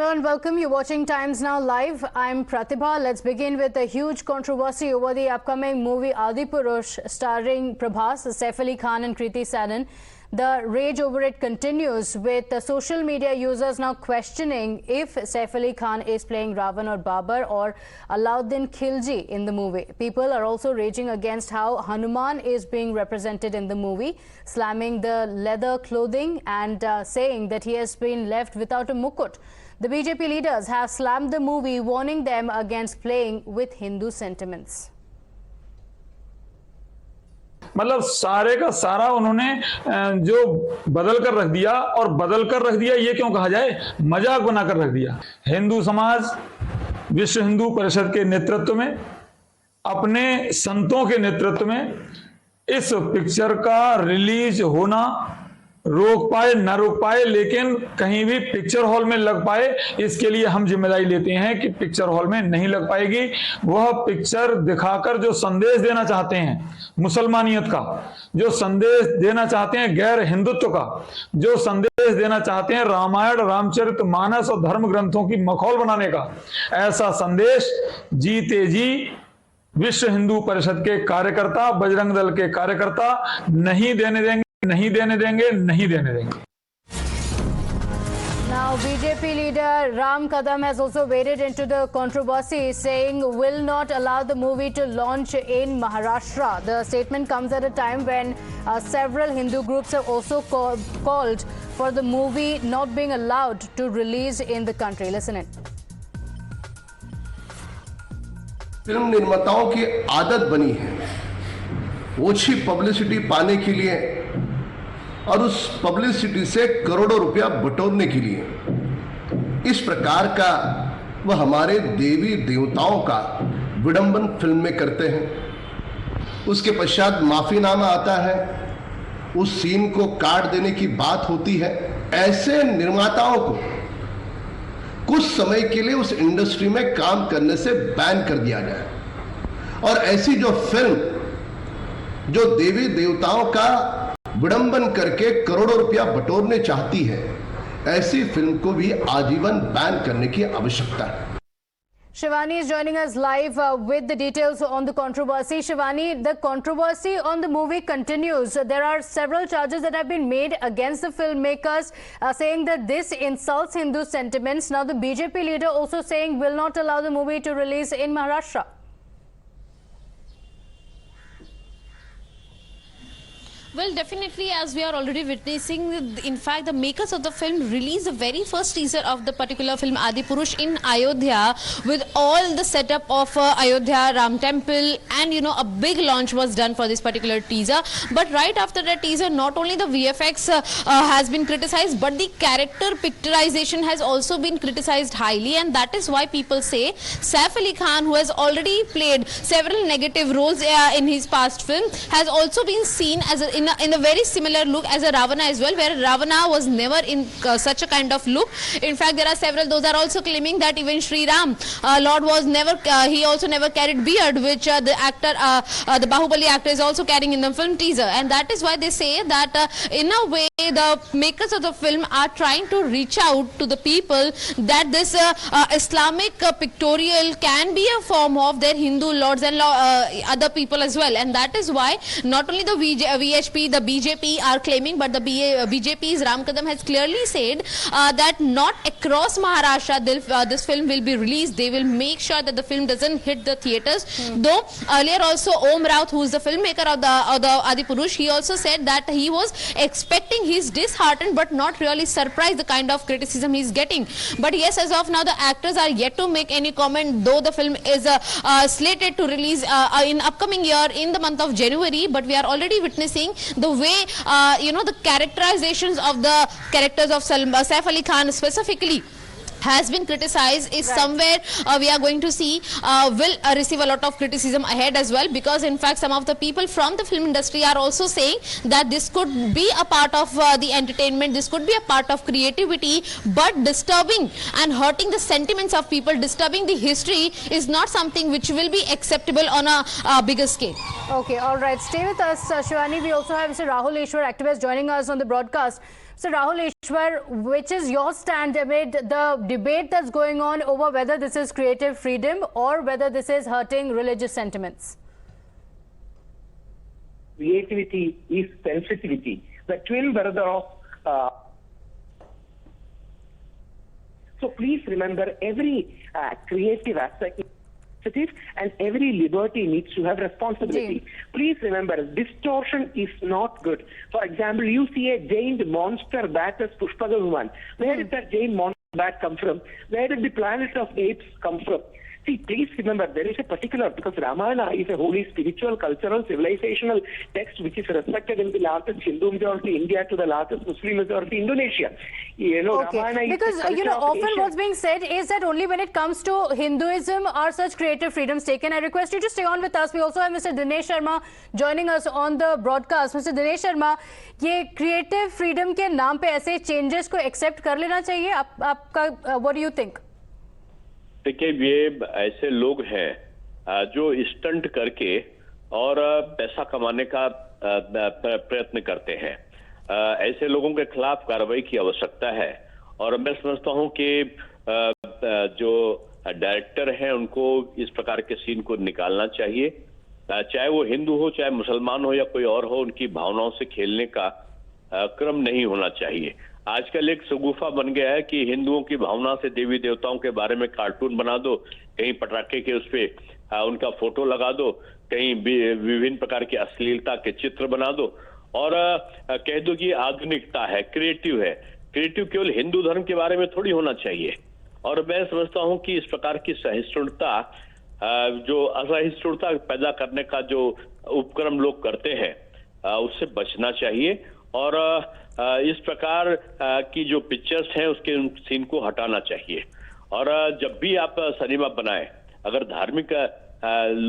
Hello and welcome. You're watching Times Now Live. I'm Pratibha. Let's begin with a huge controversy over the upcoming movie Adipurush starring Prabhas, Saif Ali Khan and Kriti Sanon. The rage over it continues, with the social media users now questioning if Saif Ali Khan is playing Ravan or Babar or Alauddin Khilji in the movie. People are also raging against how Hanuman is being represented in the movie, slamming the leather clothing and saying that he has been left without a mukut. The BJP leaders have slammed the movie, warning them against playing with Hindu sentiments. मतलब सारे का सारा उन्होंने जो बदल कर रख दिया, और बदल कर रख दिया ये क्यों कहा जाए, मजाक बनाकर रख दिया। हिंदू समाज विश्व हिंदू परिषद के नेतृत्व में, अपने संतों के नेतृत्व में इस पिक्चर का रिलीज होना रोक पाए न रोक पाए, लेकिन कहीं भी पिक्चर हॉल में लग पाए, इसके लिए हम जिम्मेदारी लेते हैं कि पिक्चर हॉल में नहीं लग पाएगी। वह पिक्चर दिखाकर जो संदेश देना चाहते हैं मुसलमानियत का, जो संदेश देना चाहते हैं गैर हिंदुत्व का, जो संदेश देना चाहते हैं रामायण रामचरितमानस और धर्म ग्रंथों की मखौल बनाने का, ऐसा संदेश जीते जी विश्व हिंदू परिषद के कार्यकर्ता, बजरंग दल के कार्यकर्ता नहीं देने देंगे, नहीं देने देंगे, नहीं देने देंगे। Now, BJP leader Ram Kadam has also waded into the controversy, saying will not allow the movie to launch in Maharashtra. The statement comes at a time when several Hindu groups have also called for the movie not being allowed to release in the country. Listen in. Film निर्माताओं की आदत बनी है ओछी publicity पाने के लिए और उस पब्लिसिटी से करोड़ों रुपया बटोरने के लिए इस प्रकार का वह हमारे देवी देवताओं का विडंबन फिल्म में करते हैं। उसके पश्चात माफीनामा आता है, उस सीन को काट देने की बात होती है। ऐसे निर्माताओं को कुछ समय के लिए उस इंडस्ट्री में काम करने से बैन कर दिया जाए, और ऐसी जो फिल्म जो देवी देवताओं का विडंबन करके करोड़ों रुपया बटोरने चाहती है, ऐसी फिल्म को भी आजीवन बैन करने की आवश्यकता है। Shivani is joining us live with the details on the controversy. Shivani, the controversy on the movie continues. There are several charges that have been made against the filmmakers, saying that this insults Hindu sentiments. Now, the BJP leader also saying will not allow the movie to release in Maharashtra. Well, definitely, as we are already witnessing, in fact, the makers of the film released the very first teaser of the particular film Adipurush in Ayodhya, with all the setup of Ayodhya Ram Temple, and a big launch was done for this particular teaser. But right after that teaser, not only the VFX has been criticized, but the character picturization has also been criticized highly, and that is why people say Saif Ali Khan, who has already played several negative roles in his past film, has also been seen as in a very similar look as a Ravana as well, where Ravana was never in such a kind of look. In fact, there are several, those are also claiming that even Sri Ram, Lord was never, he also never carried beard, which the actor, the Bahubali actor is also carrying in the film teaser. And that is why they say that in a way, the makers of the film are trying to reach out to the people that this Islamic pictorial can be a form of their Hindu lords and other people as well. And that is why not only the VHP, the BJP are claiming, but the BJP's Ram Kadam has clearly said that not across Maharashtra this film will be released. They will make sure that the film doesn't hit the theatres. Though earlier also Om Raut, who is the filmmaker of the Adipurush, he also said that he was expecting, he's disheartened but not really surprised the kind of criticism he's getting. But yes, as of now the actors are yet to make any comment, though the film is slated to release in upcoming year in the month of January. But we are already witnessing the way the characterizations of the characters of Saif Ali Khan specifically has been criticized is somewhere we are going to see will receive a lot of criticism ahead as well, because in fact some of the people from the film industry are also saying that this could be a part of the entertainment, this could be a part of creativity, but disturbing and hurting the sentiments of people, disturbing the history is not something which will be acceptable on a bigger scale. Okay, all right, stay with us, Shivani. We also have Mr. Rahul Ishwar, activist, joining us on the broadcast. So Rahul Ishwar, which is your stand amid the debate that's going on over whether this is creative freedom or whether this is hurting religious sentiments? Creativity is sensitivity. The twin brother of... So please remember, every creative aspect is sensitive and every liberty needs to have responsibility. Please remember, distortion is not good. For example, you see a giant monster bat as Pushpaga Woman. Where did that giant monster bat come from? Where did the planet of apes come from? See, please remember, there is a particular, because Ramayana is a holy spiritual, cultural, civilizational text which is respected in the largest Hindu majority India to the largest Muslim majority Indonesia. You know, Okay, Ramayana is because often what's being said is that only when it comes to Hinduism are such creative freedoms taken. I request you to stay on with us. We also have Mr. Dinesh Sharma joining us on the broadcast. Mr. Dinesh Sharma, ये creative freedom के नाम पे ऐसे changes को accept कर लेना चाहिए? आपका what do you think? देखिए, ये ऐसे लोग हैं जो स्टंट करके और पैसा कमाने का प्रयत्न करते हैं। ऐसे लोगों के खिलाफ कार्रवाई की आवश्यकता है और मैं समझता हूं कि जो डायरेक्टर हैं उनको इस प्रकार के सीन को निकालना चाहिए, चाहे वो हिंदू हो, चाहे मुसलमान हो या कोई और हो। उनकी भावनाओं से खेलने का क्रम नहीं होना चाहिए। आजकल एक शगुफा बन गया है कि हिंदुओं की भावना से देवी देवताओं के बारे में कार्टून बना दो, कहीं पटाखे के उस पे उनका फोटो लगा दो, कहीं विभिन्न प्रकार की अश्लीलता के चित्र बना दो और कह दो कि आधुनिकता है, क्रिएटिव है। क्रिएटिव केवल हिंदू धर्म के बारे में थोड़ी होना चाहिए। और मैं समझता हूं कि इस प्रकार की सहिष्णुता, जो असहिष्णुता पैदा करने का जो उपक्रम लोग करते हैं, उससे बचना चाहिए और इस प्रकार की जो पिक्चर्स हैं उसके सीन को हटाना चाहिए। और जब भी आप सिनेमा बनाएं, अगर धार्मिक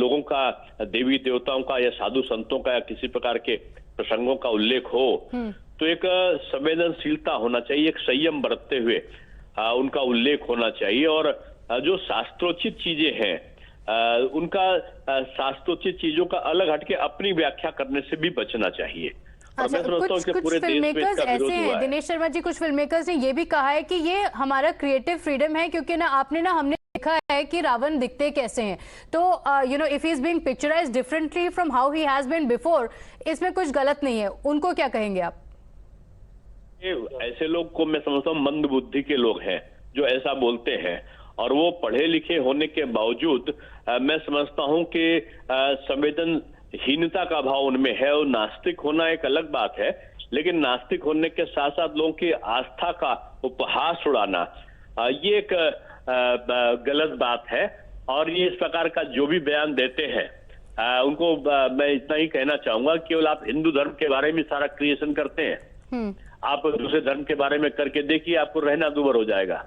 लोगों का, देवी देवताओं का या साधु संतों का या किसी प्रकार के प्रसंगों का उल्लेख हो तो एक संवेदनशीलता होना चाहिए, एक संयम बरतते हुए उनका उल्लेख होना चाहिए। और जो शास्त्रोचित चीजें हैं उनका शास्त्रोचित चीजों का अलग हटके अपनी व्याख्या करने से भी बचना चाहिए। अच्छा, कुछ फिल्ममेकर्स ऐसे हैं दिनेश शर्मा जी, कुछ फिल्ममेकर्स ने ये भी कहा है कि ये हमारा क्रिएटिव फ्रीडम है क्योंकि हमने देखा है कि रावण दिखते कैसे हैं, तो if he is being picturised differently from how he has been before, इसमें कुछ गलत नहीं है। उनको क्या कहेंगे आप? ऐसे लोग को मैं समझता हूँ मंद बुद्धि के लोग हैं जो ऐसा बोलते हैं और वो पढ़े लिखे होने के बावजूद मैं समझता हूँ कि संवेदनहीनता का भाव उनमें है। और नास्तिक होना एक अलग बात है, लेकिन नास्तिक होने के साथ साथ लोगों की आस्था का उपहास उड़ाना ये एक गलत बात है। और ये इस प्रकार का जो भी बयान देते हैं उनको मैं इतना ही कहना चाहूंगा, केवल आप हिंदू धर्म के बारे में सारा क्रिएशन करते हैं, आप दूसरे धर्म के बारे में करके देखिए आपको रहना दूभर हो जाएगा।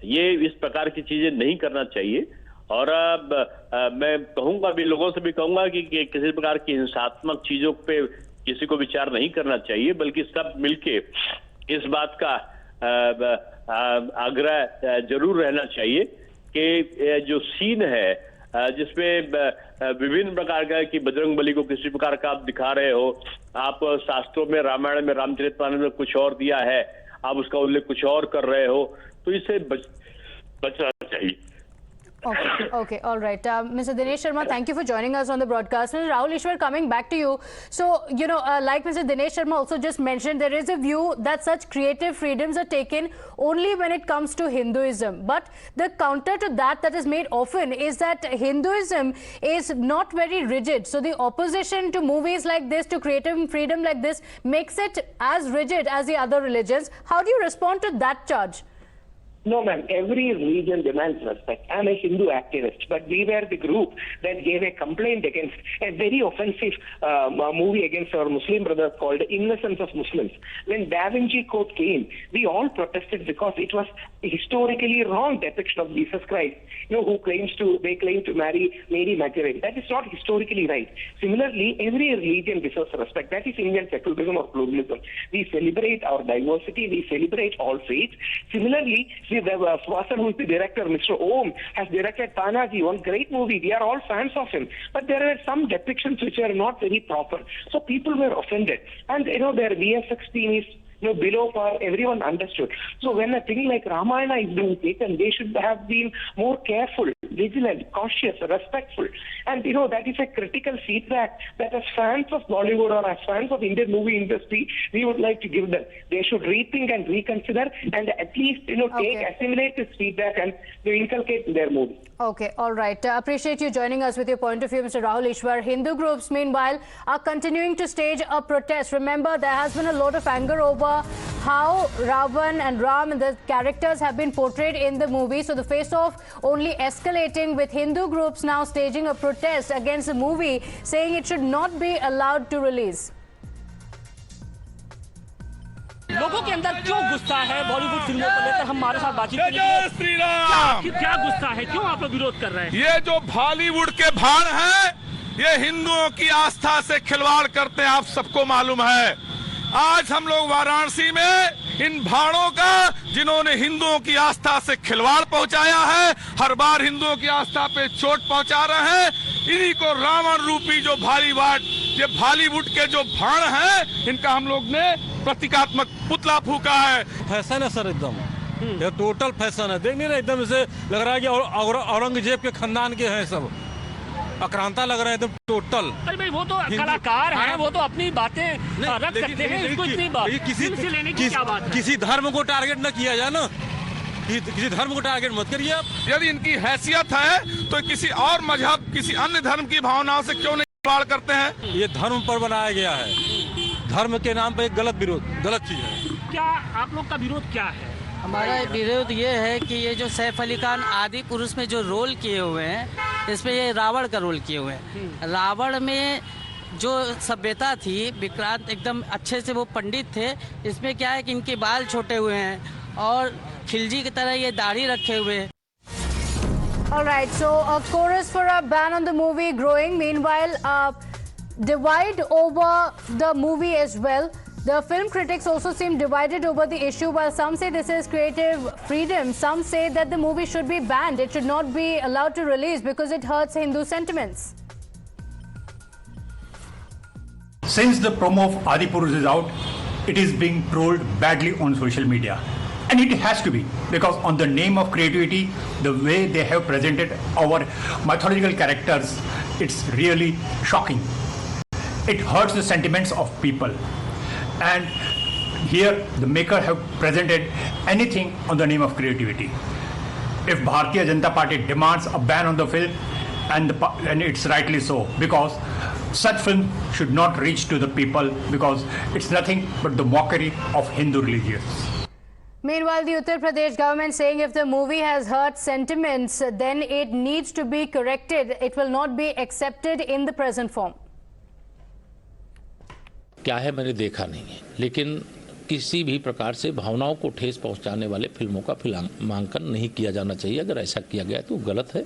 ये इस प्रकार की चीजें नहीं करना चाहिए। और मैं कहूंगा भी, लोगों से भी कहूंगा कि किसी प्रकार की हिंसात्मक चीजों पे किसी को विचार नहीं करना चाहिए, बल्कि सब मिलके इस बात का आग्रह जरूर रहना चाहिए कि जो सीन है जिसमें विभिन्न प्रकार का कि बजरंगबली को किसी प्रकार का आप दिखा रहे हो, आप शास्त्रों में रामायण में रामचरितमानस में कुछ और दिया है, आप उसका उल्लेख कुछ और कर रहे हो, तो इससे बचना चाहिए। Okay, all right. Mr. Dinesh Sharma, thank you for joining us on the broadcast. Mr. Rahul Ishwar, coming back to you. So, like Mr. Dinesh Sharma also just mentioned, there is a view that such creative freedoms are taken only when it comes to Hinduism. But the counter to that is made often is that Hinduism is not very rigid. So, the opposition to movies like this, to creative freedom like this, makes it as rigid as the other religions. How do you respond to that charge? No, ma'am. Every religion demands respect. I'm a Hindu activist, but we were the group that gave a complaint against a very offensive movie against our Muslim brothers called Innocence of Muslims. When Da Vinci Code came, we all protested because it was historically wrong depiction of Jesus Christ, who claim to marry Mary Magdalene. That is not historically right. Similarly, every religion deserves respect. That is Indian secularism or pluralism. We celebrate our diversity. We celebrate all faiths. Similarly, Swasan, who is the director, Mr. Om, has directed Tanaji, one great movie. We are all fans of him. But there are some depictions which are not very proper. So people were offended. And, their VFX team is below par, everyone understood. So when a thing like Ramayana is being taken, they should have been more careful, vigilant, cautious, respectful. And that is a critical feedback that as fans of Bollywood or as fans of Indian movie industry, we would like to give them. They should rethink and reconsider and at least, assimilate this feedback and inculcate in their movie. Okay, all right. Appreciate you joining us with your point of view, Mr. Rahul Ishwar. Hindu groups, meanwhile, are continuing to stage a protest. Remember, there has been a lot of anger over how Ravan and Ram and the characters have been portrayed in the movie. So the face-off only escalating, with Hindu groups now staging a protest against the movie, saying it should not be allowed to release. लोगों के अंदर क्यों गुस्सा है बॉलीवुड फिल्मों को लेकर? हम हमारे साथ बातचीत क्या गुस्सा है, क्यों आप लोग विरोध कर रहे हैं? ये जो बॉलीवुड के भाड़ हैं, ये हिंदुओं की आस्था से खिलवाड़ करते हैं, आप सबको मालूम है। आज हम लोग वाराणसी में इन भाड़ों का, जिन्होंने हिंदुओं की आस्था से खिलवाड़ पहुंचाया है, हर बार हिंदुओं की आस्था पे चोट पहुंचा रहे हैं, इन्हीं को रावण रूपी जो ये बॉलीवुड के जो भाड़ हैं, इनका हम लोग ने प्रतीकात्मक पुतला फूका है। फैशन है सर, एकदम ये टोटल फैशन है। देख नहीं रहे, एकदम इसे लग रहा है कि औरंगजेब के खानदान के हैं सब, आक्रांता लग रहा है एकदम टोटल। अरे भाई, वो तो कलाकार हैं, वो तो अपनी बातें रख सकते हैं, इसको इतनी बात किसी से लेने की क्या बात है? किसी धर्म को टारगेट न किया जाए ना, किसी धर्म को टारगेट मत करिए आप। यदि इनकी हैसियत है तो किसी और मजहब, किसी अन्य धर्म की भावनाओं से क्यों नहीं खिलवाड़ करते हैं? ये धर्म पर बनाया गया है, धर्म के नाम पर एक गलत चीज है। क्या आप लोग का विरोध क्या है? हमारा विरोध ये है कि ये जो सैफ अली खान आदि पुरुष में जो रोल किए हुए हैं, इसमें ये रावण का रोल किए हुए हैं। रावण में जो सभ्यता थी, विक्रांत एकदम अच्छे से वो पंडित थे। इसमें क्या है कि इनके बाल छोटे हुए हैं और खिलजी की तरह ये दाढ़ी रखे हुए हैं। All right, so a chorus for a ban on the movie growing. Meanwhile, divide over the movie as well. The film critics also seem divided over the issue. While some say this is creative freedom, some say that the movie should be banned. It should not be allowed to release because it hurts Hindu sentiments. Since the promo of Adipurush is out, it is being trolled badly on social media. And it has to be, because on the name of creativity, the way they have presented our mythological characters, it's really shocking. It hurts the sentiments of people. And here the maker have presented anything on the name of creativity. If Bhartiya Janta Party demands a ban on the film, and it's rightly so, because such film should not reach to the people, because it's nothing but the mockery of Hindu religions. Meanwhile, the Uttar Pradesh government saying if the movie has hurt sentiments, then it needs to be corrected. It will not be accepted in the present form. क्या है मैंने देखा नहीं है, लेकिन किसी भी प्रकार से भावनाओं को ठेस पहुंचाने वाले फिल्मों का फिल्मांकन नहीं किया जाना चाहिए। अगर ऐसा किया गया तो गलत है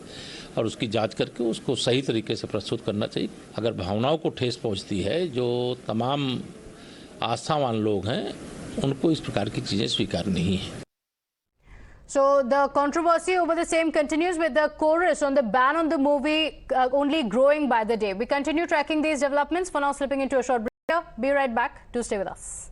और उसकी जांच करके उसको सही तरीके से प्रस्तुत करना चाहिए। अगर भावनाओं को ठेस पहुंचती है, जो तमाम आस्थावान लोग हैं, उनको इस प्रकार की चीज़ें स्वीकार नहीं है। So the controversy over the same continues, with the chorus on the ban on the movie only growing by the day. We continue tracking these developments. For now, slipping into a short break. Be right back. Do stay with us.